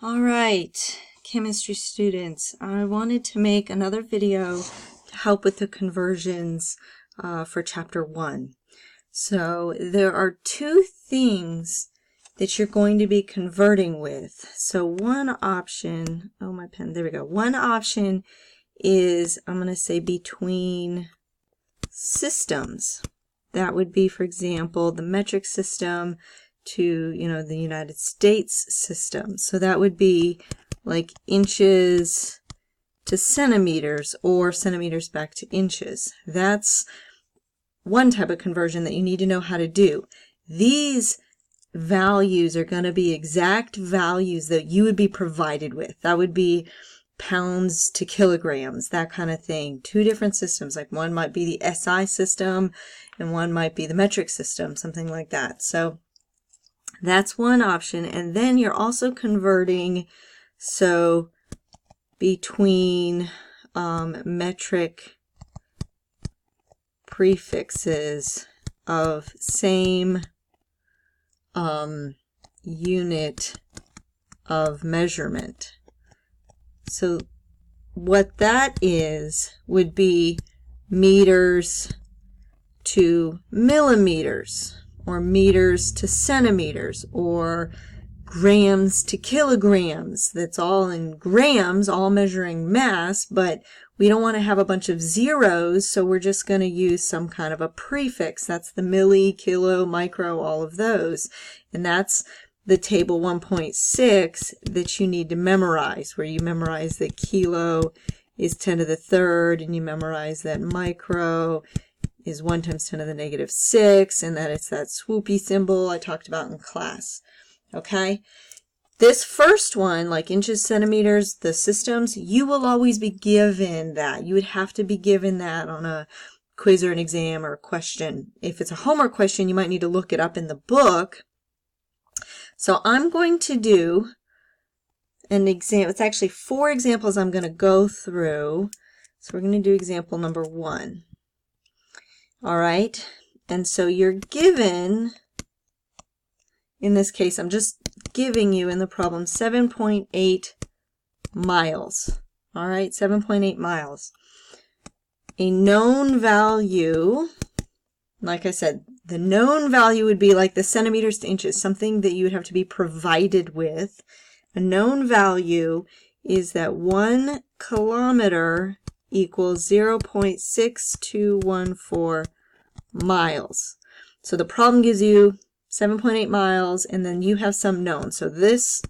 All right, chemistry students, I wanted to make another video to help with the conversions for chapter 1. So there are two things that you're going to be converting with. So one option, oh my pen, there we go. One option is, I'm going to say between systems. That would be, for example, the metric system to, the United States system. So that would be like inches to centimeters or centimeters back to inches. That's one type of conversion that you need to know how to do. These values are going to be exact values that you would be provided with. That would be pounds to kilograms, that kind of thing. Two different systems, like one might be the SI system and one might be the metric system, something like that. So that's one option. And then you're also converting, so between metric prefixes of same unit of measurement. So what that is would be meters to millimeters, or meters to centimeters, or grams to kilograms. That's all in grams, all measuring mass, but we don't want to have a bunch of zeros, so we're just going to use some kind of a prefix. That's the milli, kilo, micro, all of those. And that's the table 1.6 that you need to memorize, where you memorize that kilo is 10 to the third, and you memorize that micro is 1 times 10 to the negative 6, and that it's that swoopy symbol I talked about in class. Okay? This first one, like inches, centimeters, the systems, you will always be given that. You would have to be given that on a quiz or an exam or a question. If it's a homework question, you might need to look it up in the book. So I'm going to do an example. It's actually 4 examples I'm going to go through. So we're going to do example number 1. All right, and so you're given, in this case, I'm just giving you in the problem 7.8 miles. All right, 7.8 miles. A known value, like I said, the known value would be like the centimeters to inches, something that you would have to be provided with. A known value is that 1 kilometer equals 0.6214 miles. So the problem gives you 7.8 miles, and then you have some known. So this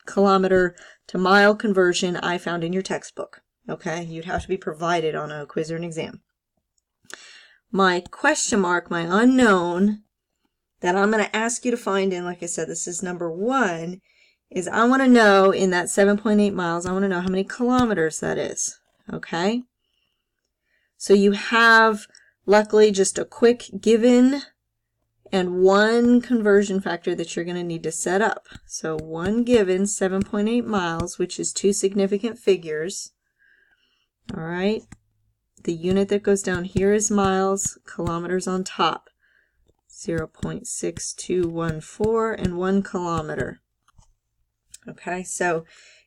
kilometer to mile conversion I found in your textbook. Okay, you'd have to be provided on a quiz or an exam. My question mark, my unknown, that I'm going to ask you to find in, like I said, this is number 1, is I want to know in that 7.8 miles, I want to know how many kilometers that is. Okay? So you have, luckily, just a quick given and one conversion factor that you're going to need to set up. So one given, 7.8 miles, which is 2 significant figures. All right. The unit that goes down here is miles, kilometers on top. 0.6214 and 1 kilometer. Okay, so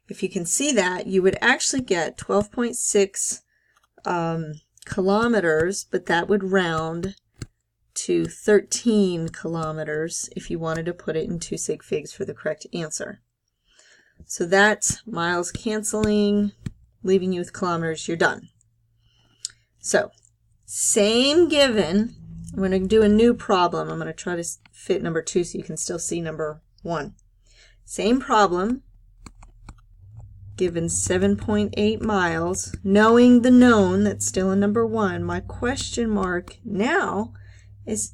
if you can see that, you would actually get 12.6 kilometers, but that would round to 13 kilometers if you wanted to put it in 2 sig figs for the correct answer. So that's miles canceling, leaving you with kilometers. You're done. So same given. I'm going to do a new problem. I'm going to try to fit number 2 so you can still see number 1. Same problem. Given 7.8 miles, knowing the known that's still in number 1, my question mark now is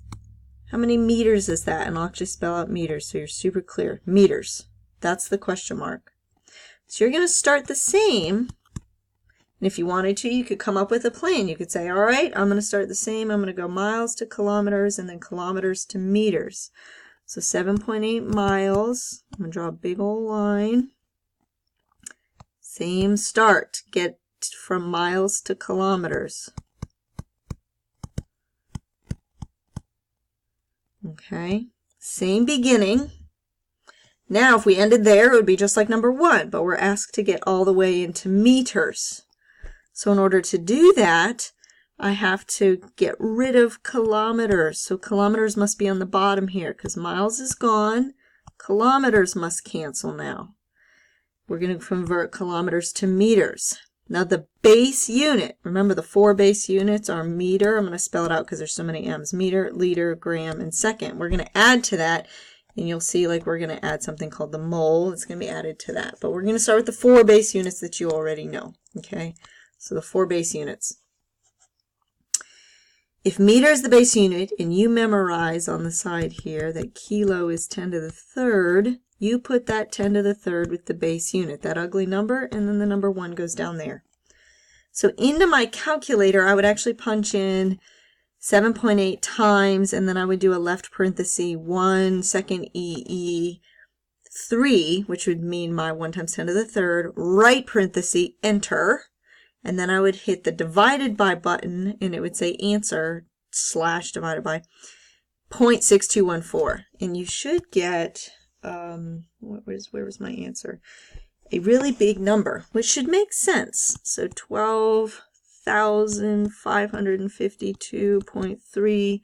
how many meters is that? And I'll actually spell out meters so you're super clear. Meters. That's the question mark. So you're going to start the same. And if you wanted to, you could come up with a plan. You could say, all right, I'm going to start the same. I'm going to go miles to kilometers and then kilometers to meters. So 7.8 miles. I'm going to draw a big old line. Same start. Get from miles to kilometers. Okay. Same beginning. Now, if we ended there, it would be just like number 1, but we're asked to get all the way into meters. So in order to do that, I have to get rid of kilometers. So kilometers must be on the bottom here because miles is gone. Kilometers must cancel now. We're going to convert kilometers to meters. Now the base unit, remember the 4 base units are meter. I'm going to spell it out because there's so many M's. Meter, liter, gram, and second. We're going to add to that, and you'll see like we're going to add something called the mole. It's going to be added to that. But we're going to start with the 4 base units that you already know. Okay, so the 4 base units. If meter is the base unit, and you memorize on the side here that kilo is 10 to the third, you put that 10 to the third with the base unit, that ugly number, and then the number 1 goes down there. So into my calculator, I would actually punch in 7.8 times, and then I would do a left parenthesis 1 second EE 3, which would mean my 1 times 10 to the third, right parenthesis, enter, and then I would hit the divided by button, and it would say answer / divided by 0.6214, and you should get where was my answer? A really big number, which should make sense. So 12,552.3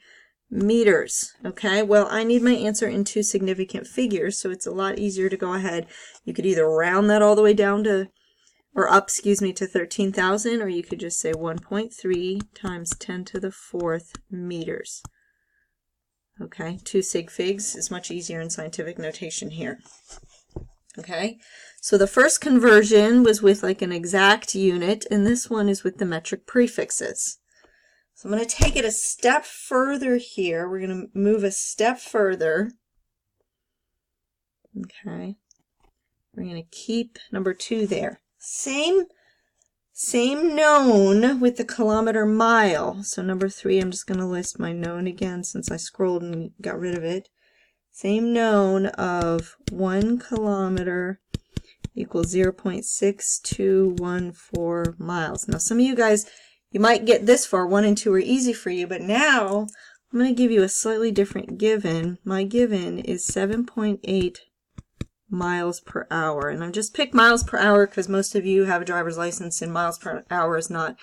meters. Okay, well, I need my answer in 2 significant figures, so it's a lot easier to go ahead. You could either round that all the way down to, or up, excuse me, to 13,000, or you could just say 1.3 times 10 to the 4th meters. Okay, 2 sig figs is much easier in scientific notation here. Okay, so the first conversion was with like an exact unit, and this one is with the metric prefixes. So I'm going to take it a step further here. We're going to move a step further. Okay, we're going to keep number 2 there. Same known with the kilometer mile. So number 3, I'm just going to list my known again since I scrolled and got rid of it. Same known of 1 kilometer equals 0.6214 miles. Now some of you guys, you might get this far. 1 and 2 are easy for you, but now I'm going to give you a slightly different given. My given is 7.8 miles per hour, and I've just picked miles per hour because most of you have a driver's license, and miles per hour is not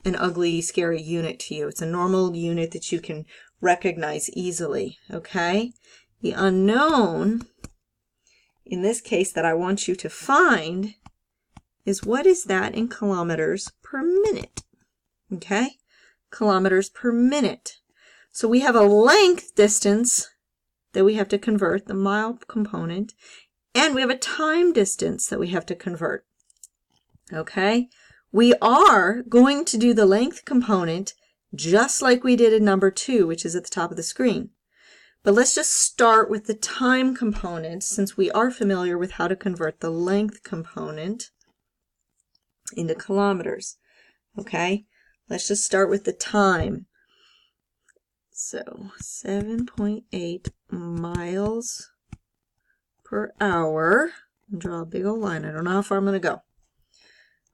an ugly, scary unit to you. It's a normal unit that you can recognize easily. Okay, the unknown in this case that I want you to find is what is that in kilometers per minute. Okay, kilometers per minute. So we have a length distance that we have to convert, the mile component, and we have a time distance that we have to convert. Okay, we are going to do the length component just like we did in number 2, which is at the top of the screen. But let's just start with the time component since we are familiar with how to convert the length component into kilometers. Okay, let's just start with the time. So 7.8 miles per hour. Draw a big old line. I don't know how far I'm going to go.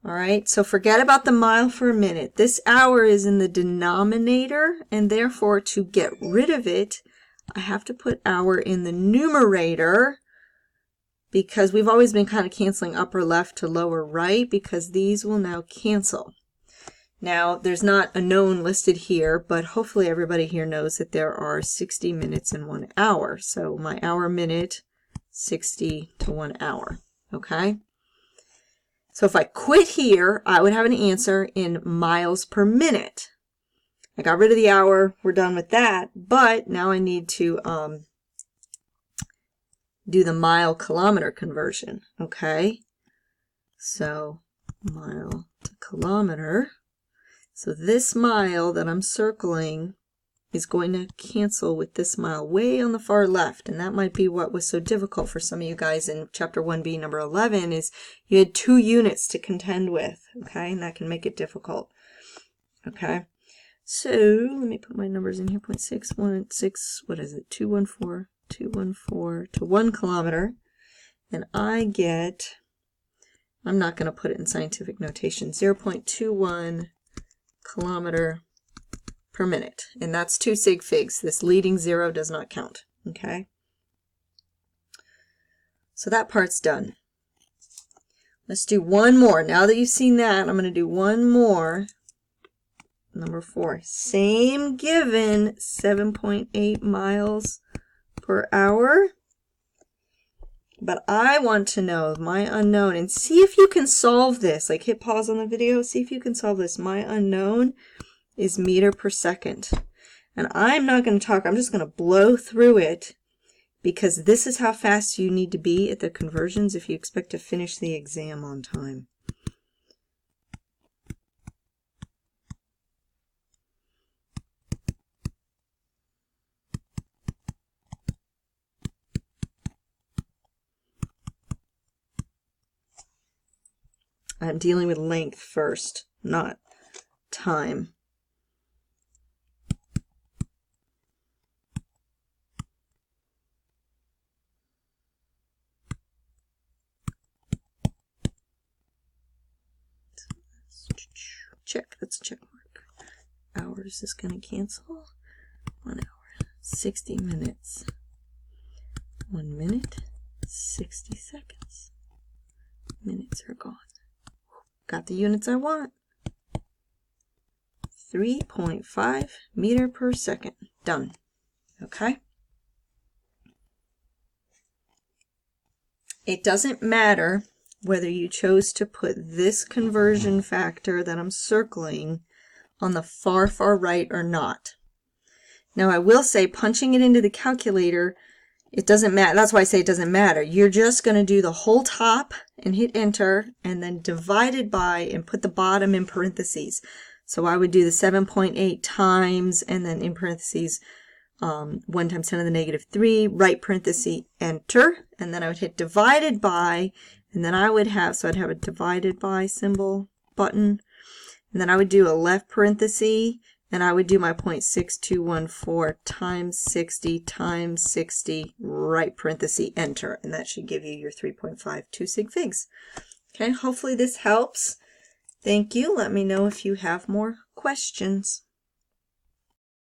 All right, so forget about the mile for a minute. This hour is in the denominator, and therefore to get rid of it, I have to put hour in the numerator because we've always been kind of canceling upper left to lower right because these will now cancel. Now, there's not a known listed here, but hopefully everybody here knows that there are 60 minutes in 1 hour. So my hour minute, 60 to 1 hour. Okay? So if I quit here, I would have an answer in miles per minute. I got rid of the hour. We're done with that. But now I need to do the mile kilometer conversion. Okay? So mile to kilometer. So this mile that I'm circling is going to cancel with this mile way on the far left. And that might be what was so difficult for some of you guys in Chapter 1B, number 11, is you had 2 units to contend with. Okay, and that can make it difficult. Okay, so let me put my numbers in here. 0.616, what is it? 214 to 1 kilometer. And I get, I'm not going to put it in scientific notation, 0.21 kilometer per minute, and that's 2 sig figs. This leading 0 does not count. Okay, So that part's done. Let's do one more. Now that you've seen that, I'm going to do one more. Number 4. Same given, 7.8 miles per hour. But I want to know my unknown, and see if you can solve this. Like, hit pause on the video, see if you can solve this. My unknown is meter per second. And I'm not going to talk, I'm just going to blow through it, because this is how fast you need to be at the conversions if you expect to finish the exam on time. I'm dealing with length first, not time. Check, that's a check mark. Hours is going to cancel. 1 hour, 60 minutes. 1 minute, 60 seconds. Minutes are gone. Got the units I want. 3.5 meter per second. Done. Okay? It doesn't matter whether you chose to put this conversion factor that I'm circling on the far, far right or not. Now, I will say punching it into the calculator, it doesn't matter. That's why I say it doesn't matter. You're just going to do the whole top and hit enter and then divide it by and put the bottom in parentheses. So I would do the 7.8 times and then in parentheses 1 times 10 to the negative 3, right parenthesis, enter, and then I would hit divided by, and then I would have, so I'd have a divided by symbol button, and then I would do a left parenthesis, and I would do my 0.6214 times 60, right parenthesis, enter, and that should give you your 3.52 sig figs. Okay, hopefully this helps. Thank you. Let me know if you have more questions.